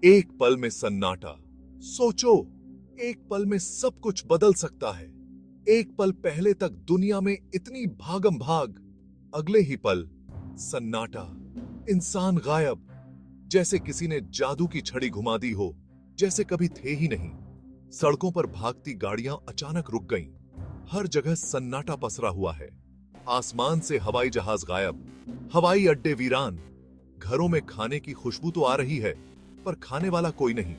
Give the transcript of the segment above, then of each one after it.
एक पल में सन्नाटा। सोचो, एक पल में सब कुछ बदल सकता है। एक पल पहले तक दुनिया में इतनी भागम भाग, अगले ही पल सन्नाटा। इंसान गायब, जैसे किसी ने जादू की छड़ी घुमा दी हो, जैसे कभी थे ही नहीं। सड़कों पर भागती गाड़ियां अचानक रुक गईं। हर जगह सन्नाटा पसरा हुआ है। आसमान से हवाई जहाज गायब, हवाई अड्डे वीरान। घरों में खाने की खुशबू तो आ रही है, पर खाने वाला कोई नहीं।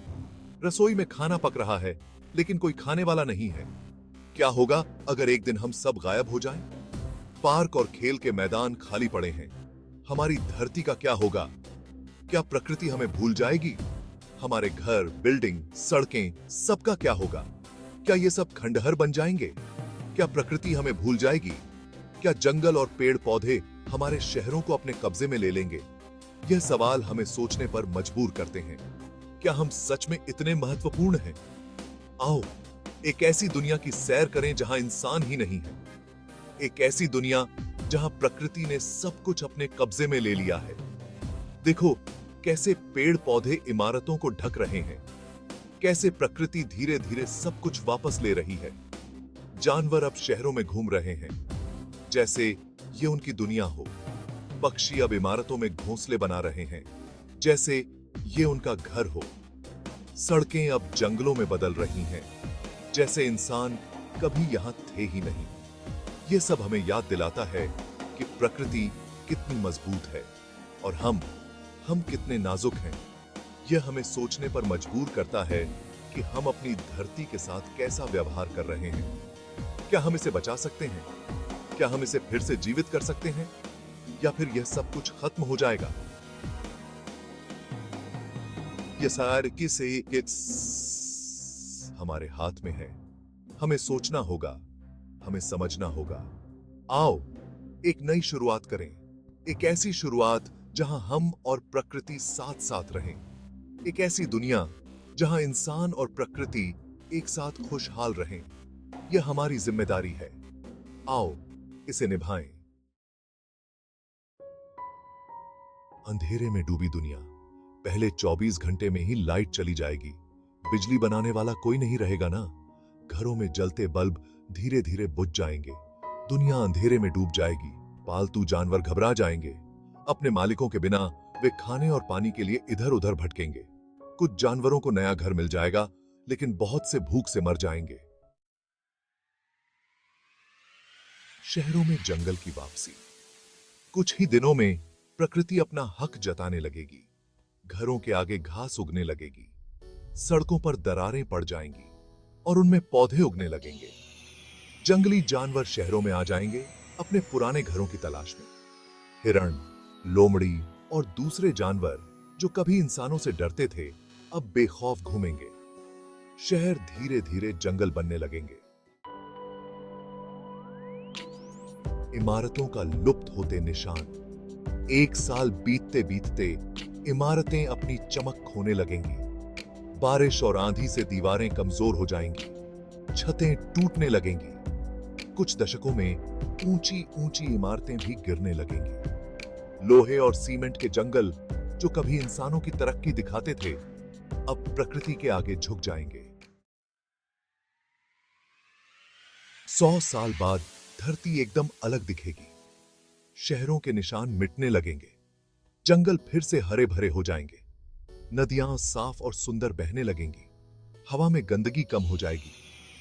रसोई में खाना पक रहा है, लेकिन कोई खाने वाला नहीं है। क्या होगा अगर एक दिन हम सब गायब हो जाएं? पार्क और खेल के मैदान खाली पड़े हैं। हमारी धरती का क्या होगा? क्या प्रकृति हमें भूल जाएगी? हमारे घर, बिल्डिंग, सड़कें, सबका क्या होगा? क्या ये सब खंडहर बन जाएंगे? क्या प्रकृति हमें भूल जाएगी? क्या जंगल और पेड़ पौधे हमारे शहरों को अपने कब्जे में ले लेंगे? यह सवाल हमें सोचने पर मजबूर करते हैं। क्या हम सच में इतने महत्वपूर्ण हैं? आओ, एक ऐसी दुनिया की सैर करें जहां इंसान ही नहीं है। एक ऐसी दुनिया जहां प्रकृति ने सब कुछ अपने कब्जे में ले लिया है। देखो, कैसे पेड़ पौधे इमारतों को ढक रहे हैं। कैसे प्रकृति धीरे धीरे सब कुछ वापस ले रही है। जानवर अब शहरों में घूम रहे हैं, जैसे ये उनकी दुनिया हो। पक्षी अब इमारतों में घोंसले बना रहे हैं, जैसे ये उनका घर हो। सड़कें अब जंगलों में बदल रही हैं, जैसे इंसान कभी यहां थे ही नहीं। ये सब हमें याद दिलाता है कि प्रकृति कितनी मजबूत है और हम कितने नाजुक हैं। यह हमें सोचने पर मजबूर करता है कि हम अपनी धरती के साथ कैसा व्यवहार कर रहे हैं। क्या हम इसे बचा सकते हैं? क्या हम इसे फिर से जीवित कर सकते हैं, या फिर यह सब कुछ खत्म हो जाएगा? यह सारी किसी हमारे हाथ में है। हमें सोचना होगा, हमें समझना होगा। आओ, एक नई शुरुआत करें। एक ऐसी शुरुआत जहां हम और प्रकृति साथ साथ रहें। एक ऐसी दुनिया जहां इंसान और प्रकृति एक साथ खुशहाल रहें। यह हमारी जिम्मेदारी है। आओ, इसे निभाएं। अंधेरे में डूबी दुनिया। पहले 24 घंटे में ही लाइट चली जाएगी। बिजली बनाने वाला कोई नहीं रहेगा ना। घरों में जलते बल्ब धीरे धीरे बुझ जाएंगे। दुनिया अंधेरे में डूब जाएगी। पालतू जानवर घबरा जाएंगे। अपने मालिकों के बिना वे खाने और पानी के लिए इधर उधर भटकेंगे। कुछ जानवरों को नया घर मिल जाएगा, लेकिन बहुत से भूख से मर जाएंगे। शहरों में जंगल की वापसी। कुछ ही दिनों में प्रकृति अपना हक जताने लगेगी। घरों के आगे घास उगने लगेगी। सड़कों पर दरारें पड़ जाएंगी और उनमें पौधे उगने लगेंगे। जंगली जानवर शहरों में आ जाएंगे, अपने पुराने घरों की तलाश में। हिरण, लोमड़ी और दूसरे जानवर जो कभी इंसानों से डरते थे, अब बेखौफ घूमेंगे। शहर धीरे धीरे जंगल बनने लगेंगे। इमारतों का लुप्त होते निशान। एक साल बीतते बीतते इमारतें अपनी चमक खोने लगेंगी। बारिश और आंधी से दीवारें कमजोर हो जाएंगी। छतें टूटने लगेंगी। कुछ दशकों में ऊंची ऊंची इमारतें भी गिरने लगेंगी। लोहे और सीमेंट के जंगल जो कभी इंसानों की तरक्की दिखाते थे, अब प्रकृति के आगे झुक जाएंगे। 100 साल बाद धरती एकदम अलग दिखेगी। शहरों के निशान मिटने लगेंगे। जंगल फिर से हरे भरे हो जाएंगे। नदियां साफ और सुंदर बहने लगेंगी। हवा में गंदगी कम हो जाएगी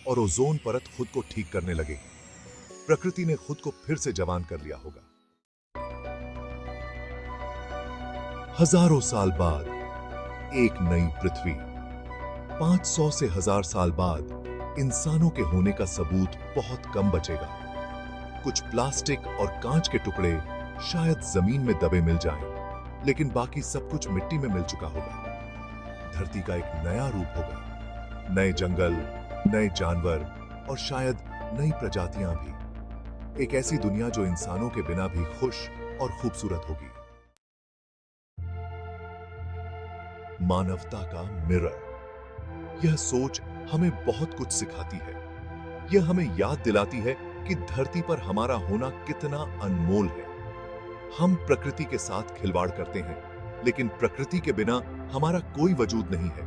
और ओजोन परत खुद को ठीक करने लगेगी। प्रकृति ने खुद को फिर से जवान कर लिया होगा। हजारों साल बाद एक नई पृथ्वी। 500 से 1000 साल बाद इंसानों के होने का सबूत बहुत कम बचेगा। कुछ प्लास्टिक और कांच के टुकड़े शायद जमीन में दबे मिल जाएं, लेकिन बाकी सब कुछ मिट्टी में मिल चुका होगा। धरती का एक नया रूप होगा। नए जंगल, नए जानवर और शायद नई प्रजातियां भी। एक ऐसी दुनिया जो इंसानों के बिना भी खुश और खूबसूरत होगी। मानवता का मिरर। यह सोच हमें बहुत कुछ सिखाती है। यह हमें याद दिलाती है कि धरती पर हमारा होना कितना अनमोल है। हम प्रकृति के साथ खिलवाड़ करते हैं, लेकिन प्रकृति के बिना हमारा कोई वजूद नहीं है।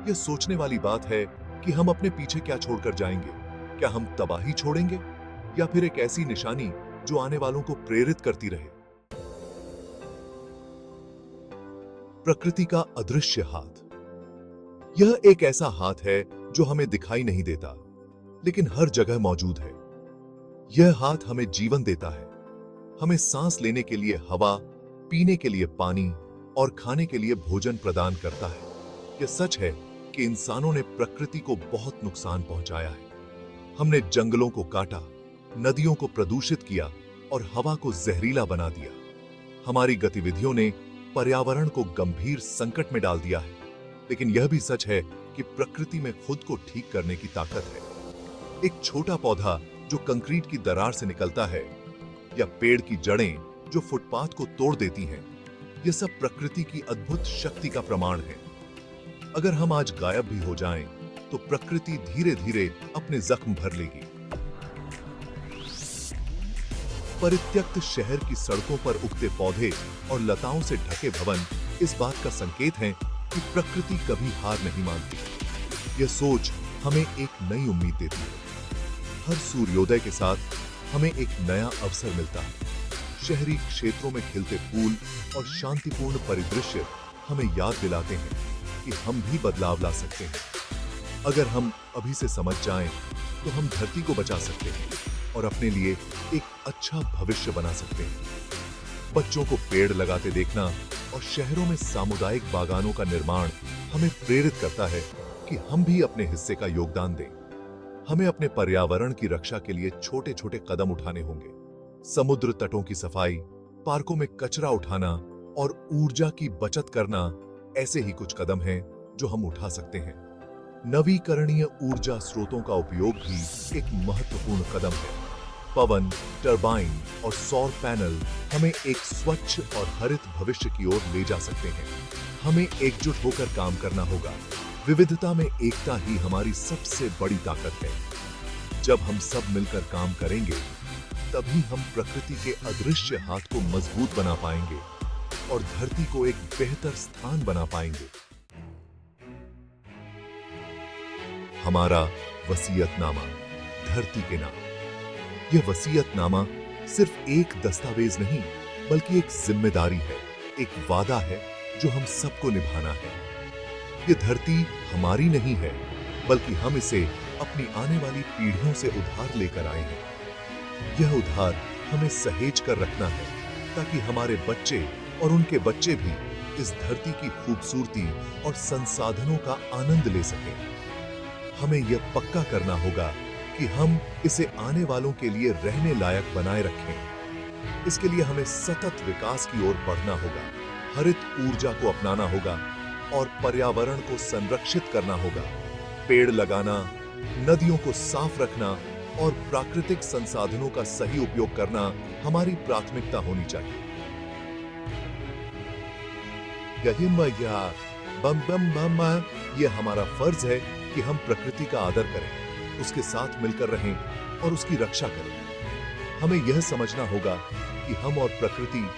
यह सोचने वाली बात है कि हम अपने पीछे क्या छोड़कर जाएंगे। क्या हम तबाही छोड़ेंगे या फिर एक ऐसी निशानी जो आने वालों को प्रेरित करती रहे। प्रकृति का अदृश्य हाथ। यह एक ऐसा हाथ है जो हमें दिखाई नहीं देता, लेकिन हर जगह मौजूद है। यह हाथ हमें जीवन देता है, हमें सांस लेने के लिए हवा, पीने के लिए पानी और खाने के लिए भोजन प्रदान करता है। यह सच है कि इंसानों ने प्रकृति को बहुत नुकसान पहुंचाया है। हमने जंगलों को काटा, नदियों को प्रदूषित किया और हवा को जहरीला बना दिया। हमारी गतिविधियों ने पर्यावरण को गंभीर संकट में डाल दिया है। लेकिन यह भी सच है कि प्रकृति में खुद को ठीक करने की ताकत है। एक छोटा पौधा जो कंक्रीट की दरार से निकलता है, या पेड़ की जड़ें जो फुटपाथ को तोड़ देती हैं, यह सब प्रकृति की अद्भुत शक्ति का प्रमाण है। अगर हम आज गायब भी हो जाएं, तो प्रकृति धीरे धीरे अपने जख्म भर लेगी। परित्यक्त शहर की सड़कों पर उगते पौधे और लताओं से ढके भवन इस बात का संकेत हैं कि प्रकृति कभी हार नहीं मानती। यह सोच हमें एक नई उम्मीद देती है। हर सूर्योदय के साथ हमें एक नया अवसर मिलता है। शहरी क्षेत्रों में खिलते फूल और शांतिपूर्ण परिदृश्य हमें याद दिलाते हैं कि हम भी बदलाव ला सकते हैं। अगर हम अभी से समझ जाएं, तो हम धरती को बचा सकते हैं और अपने लिए एक अच्छा भविष्य बना सकते हैं। बच्चों को पेड़ लगाते देखना और शहरों में सामुदायिक बागानों का निर्माण हमें प्रेरित करता है कि हम भी अपने हिस्से का योगदान दें। हमें अपने पर्यावरण की रक्षा के लिए छोटे छोटे कदम उठाने होंगे। समुद्र तटों की सफाई, पार्कों में कचरा उठाना और ऊर्जा की बचत करना ऐसे ही कुछ कदम हैं जो हम उठा सकते हैं। नवीकरणीय ऊर्जा स्रोतों का उपयोग भी एक महत्वपूर्ण कदम है। पवन, टरबाइन और सौर पैनल हमें एक स्वच्छ और हरित भविष्य की ओर ले जा सकते हैं। हमें एकजुट होकर काम करना होगा। विविधता में एकता ही हमारी सबसे बड़ी ताकत है। जब हम सब मिलकर काम करेंगे, तभी हम प्रकृति के अदृश्य हाथ को मजबूत बना पाएंगे और धरती को एक बेहतर स्थान बना पाएंगे। हमारा वसीयतनामा, धरती के नाम। यह वसीयतनामा सिर्फ एक दस्तावेज नहीं, बल्कि एक जिम्मेदारी है, एक वादा है जो हम सबको निभाना है। यह धरती हमारी नहीं है, बल्कि हम इसे अपनी आने वाली पीढ़ियों से उधार लेकर आए हैं। यह उधार हमें सहेज कर रखना है, ताकि हमारे बच्चे और उनके बच्चे भी इस धरती की खूबसूरती और संसाधनों का आनंद ले सकें। हमें यह पक्का करना होगा कि हम इसे आने वालों के लिए रहने लायक बनाए रखें। इसके लिए हमें सतत विकास की ओर बढ़ना होगा, हरित ऊर्जा को अपनाना होगा और पर्यावरण को संरक्षित करना होगा। पेड़ लगाना, नदियों को साफ रखना और प्राकृतिक संसाधनों का सही उपयोग करना हमारी प्राथमिकता होनी चाहिए। यही मैया बम बम बम, यह हमारा फर्ज है कि हम प्रकृति का आदर करें, उसके साथ मिलकर रहें और उसकी रक्षा करें। हमें यह समझना होगा कि हम और प्रकृति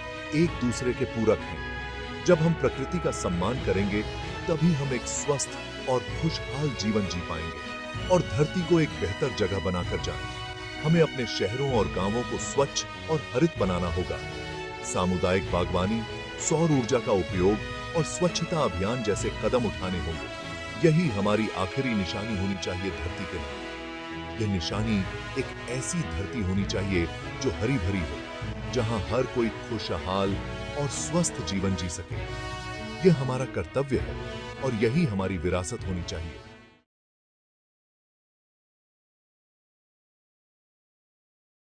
एक दूसरे के पूरक हैं। जब हम प्रकृति का सम्मान करेंगे, तभी हम एक स्वस्थ और खुशहाल जीवन जी पाएंगे और धरती को एक बेहतर जगह बनाकर जाएं। हमें अपने शहरों और गांवों को स्वच्छ और हरित बनाना होगा। सामुदायिक बागवानी, सौर ऊर्जा का उपयोग और स्वच्छता अभियान जैसे कदम उठाने होंगे। यही हमारी आखिरी निशानी होनी चाहिए धरती के लिए। यह निशानी एक ऐसी धरती होनी चाहिए जो हरी भरी हो, जहां हर कोई खुशहाल और स्वस्थ जीवन जी सके। यह हमारा कर्तव्य है और यही हमारी विरासत होनी चाहिए।